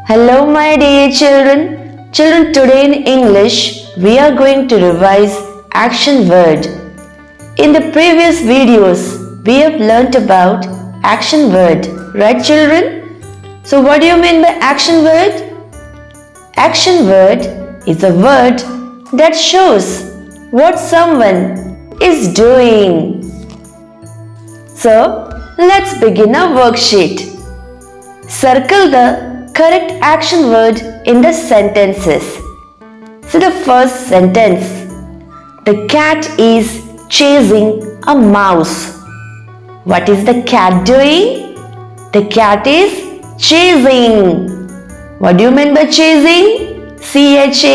Hello my dear children. Children, today in English we are going to revise action word. In the previous videos we have learnt about action word, right children? So what do you mean by action word? Action word is a word that shows what someone is doing. So let's begin our worksheet. Circle the correct action word in the sentences. So the first sentence, the cat is chasing a mouse. What is the cat doing? The cat is chasing. What do you mean by chasing? C-H-A-S-I-N-G,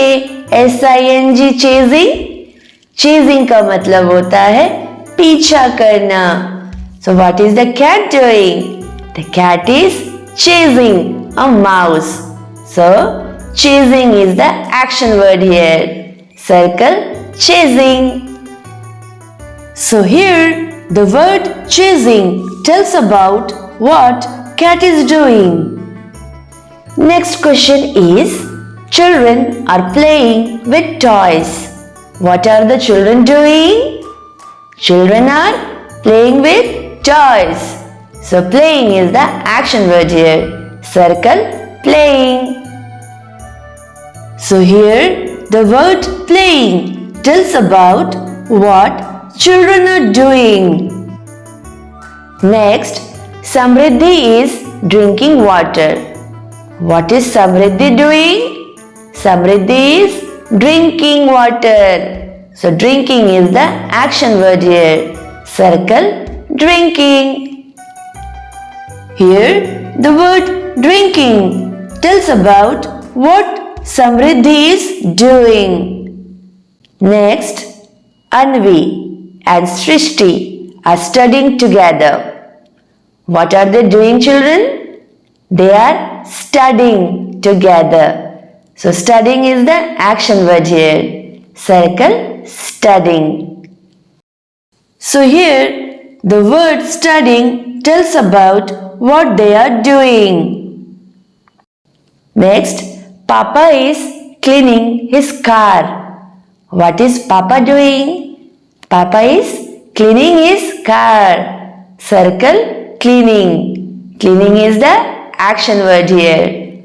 chasing. Chasing का मतलब होता है पीछा करना. So what is the cat doing? The cat is chasing a mouse. So chasing is the action word here. Circle chasing. So here the word chasing tells about what cat is doing. Next question is, children are playing with toys. What are the children doing? Children are playing with toys. So playing is the action word here. Circle playing. So here the word playing tells about what children are doing. Next, Samriddhi is drinking water. What is Samriddhi doing? Samriddhi is drinking water. So drinking is the action word here. Circle drinking. Here the word drinking tells about what Samriddhi is doing. Next, Anvi and Srishti are studying together. What are they doing, children? They are studying together. So studying is the action word here. Circle studying. So here the word studying tells about what they are doing. Next, Papa is cleaning his car. What is Papa doing? Papa is cleaning his car. Circle cleaning. Cleaning is the action word here.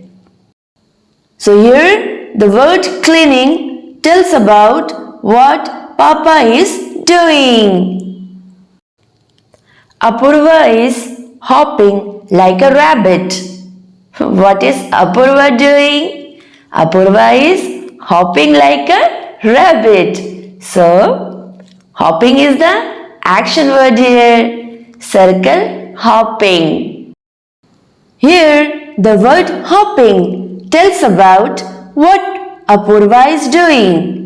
So here the word cleaning tells about what Papa is doing. Apurva is hopping like a rabbit. What is Apurva doing? Apurva is hopping like a rabbit. So, hopping is the action word here. Circle hopping. Here, the word hopping tells about what Apurva is doing.